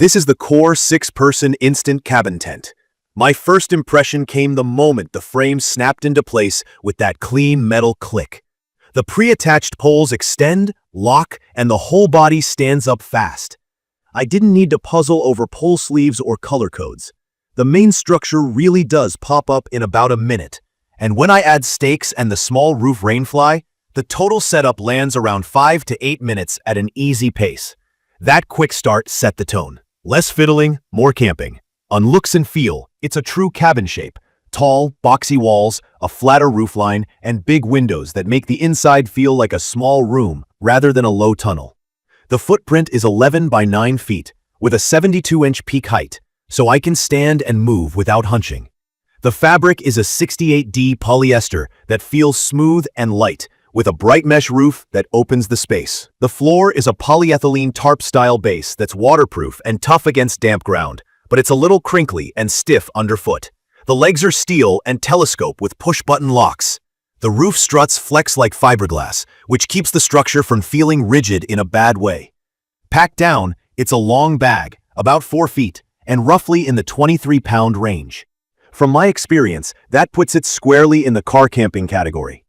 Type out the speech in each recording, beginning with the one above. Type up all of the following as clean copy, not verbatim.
This is the Core 6-person instant cabin tent. My first impression came the moment the frame snapped into place with that clean metal click. The pre-attached poles extend, lock, and the whole body stands up fast. I didn't need to puzzle over pole sleeves or color codes. The main structure really does pop up in about a minute. And when I add stakes and the small roof rainfly, the total setup lands around 5 to 8 minutes at an easy pace. That quick start set the tone. Less fiddling, more camping. On looks and feel, it's a true cabin shape. Tall, boxy walls, a flatter roofline, and big windows that make the inside feel like a small room rather than a low tunnel. The footprint is 11 by 9 feet, with a 72-inch peak height, so I can stand and move without hunching. The fabric is a 68D polyester that feels smooth and light, with a bright mesh roof that opens the space. The floor is a polyethylene tarp-style base that's waterproof and tough against damp ground, but it's a little crinkly and stiff underfoot. The legs are steel and telescope with push-button locks. The roof struts flex like fiberglass, which keeps the structure from feeling rigid in a bad way. Packed down, it's a long bag, about 4 feet, and roughly in the 23-pound range. From my experience, that puts it squarely in the car camping category.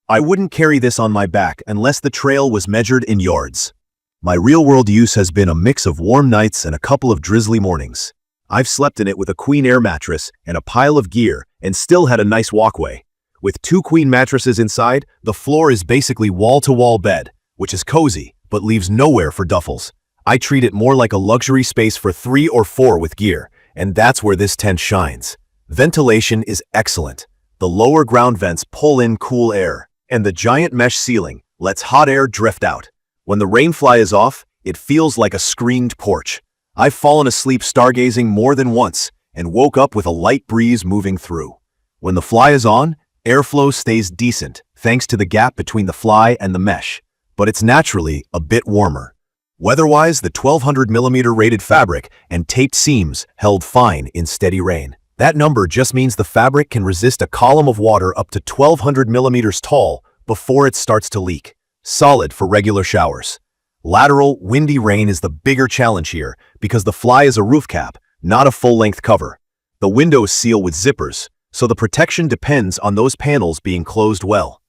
I wouldn't carry this on my back unless the trail was measured in yards. My real-world use has been a mix of warm nights and a couple of drizzly mornings. I've slept in it with a queen air mattress and a pile of gear and still had a nice walkway. With 2 queen mattresses inside, the floor is basically wall-to-wall bed, which is cozy, but leaves nowhere for duffels. I treat it more like a luxury space for 3 or 4 with gear, and that's where this tent shines. Ventilation is excellent. The lower ground vents pull in cool air, and the giant mesh ceiling lets hot air drift out. When the rainfly is off, it feels like a screened porch. I've fallen asleep stargazing more than once and woke up with a light breeze moving through. When the fly is on, airflow stays decent thanks to the gap between the fly and the mesh, but it's naturally a bit warmer. Weather-wise, the 1200mm rated fabric and taped seams held fine in steady rain. That number just means the fabric can resist a column of water up to 1200mm tall before it starts to leak. Solid for regular showers. Lateral, windy rain is the bigger challenge here because the fly is a roof cap, not a full-length cover. The windows seal with zippers, so the protection depends on those panels being closed well.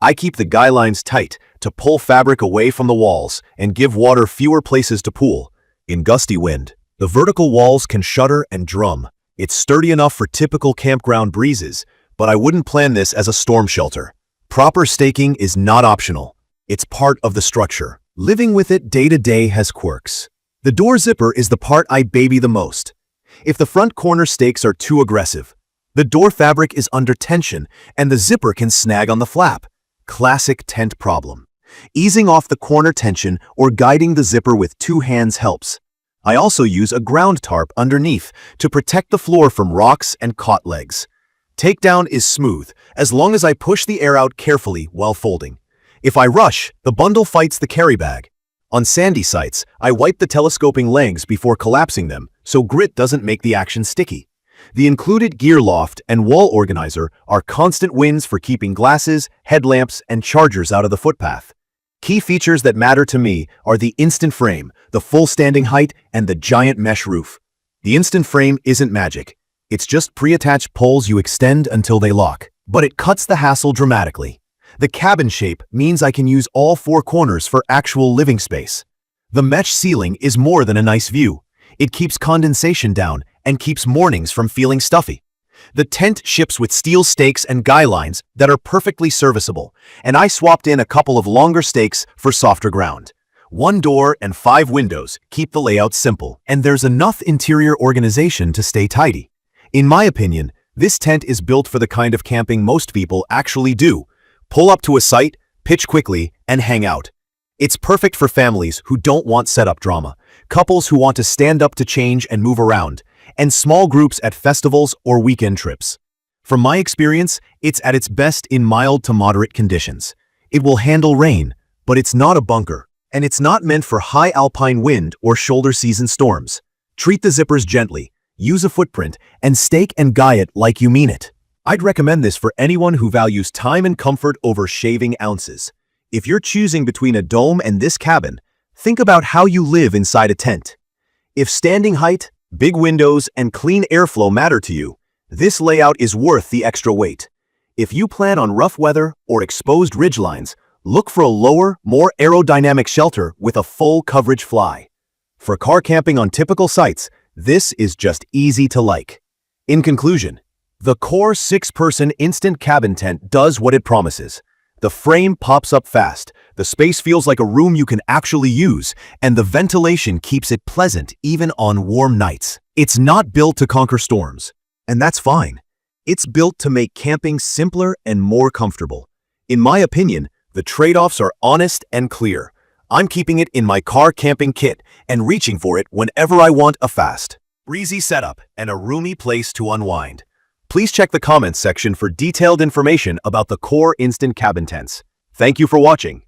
I keep the guy lines tight to pull fabric away from the walls and give water fewer places to pool. In gusty wind, the vertical walls can shudder and drum. It's sturdy enough for typical campground breezes, but I wouldn't plan this as a storm shelter. Proper staking is not optional. It's part of the structure. Living with it day to day has quirks. The door zipper is the part I baby the most. If the front corner stakes are too aggressive, the door fabric is under tension and the zipper can snag on the flap. Classic tent problem. Easing off the corner tension or guiding the zipper with 2 hands helps. I also use a ground tarp underneath to protect the floor from rocks and caught legs. Takedown is smooth as long as I push the air out carefully while folding. If I rush, the bundle fights the carry bag. On sandy sites, I wipe the telescoping legs before collapsing them so grit doesn't make the action sticky. The included gear loft and wall organizer are constant wins for keeping glasses, headlamps, and chargers out of the footpath. Key features that matter to me are the instant frame, the full standing height, and the giant mesh roof. The instant frame isn't magic. It's just pre-attached poles you extend until they lock, but it cuts the hassle dramatically. The cabin shape means I can use all 4 corners for actual living space. The mesh ceiling is more than a nice view. It keeps condensation down and keeps mornings from feeling stuffy. The tent ships with steel stakes and guy lines that are perfectly serviceable, and I swapped in a couple of longer stakes for softer ground. 1 door and 5 windows keep the layout simple, and there's enough interior organization to stay tidy. In my opinion, this tent is built for the kind of camping most people actually do. Pull up to a site, pitch quickly, and hang out. It's perfect for families who don't want setup drama, couples who want to stand up to change and move around, and small groups at festivals or weekend trips. From my experience, it's at its best in mild to moderate conditions. It will handle rain, but it's not a bunker, and it's not meant for high alpine wind or shoulder season storms. Treat the zippers gently, use a footprint, and stake and guy it like you mean it. I'd recommend this for anyone who values time and comfort over shaving ounces. If you're choosing between a dome and this cabin, think about how you live inside a tent. If standing height, big windows, and clean airflow matter to you, this layout is worth the extra weight. If you plan on rough weather or exposed ridgelines, look for a lower, more aerodynamic shelter with a full coverage fly. For car camping on typical sites, this is just easy to like. In conclusion, the Core 6-person instant cabin tent does what it promises. The frame pops up fast, the space feels like a room you can actually use, and the ventilation keeps it pleasant even on warm nights. It's not built to conquer storms, and that's fine. It's built to make camping simpler and more comfortable. In my opinion, the trade-offs are honest and clear. I'm keeping it in my car camping kit and reaching for it whenever I want a fast, breezy setup and a roomy place to unwind. Please check the comments section for detailed information about the Core Instant Cabin Tents. Thank you for watching.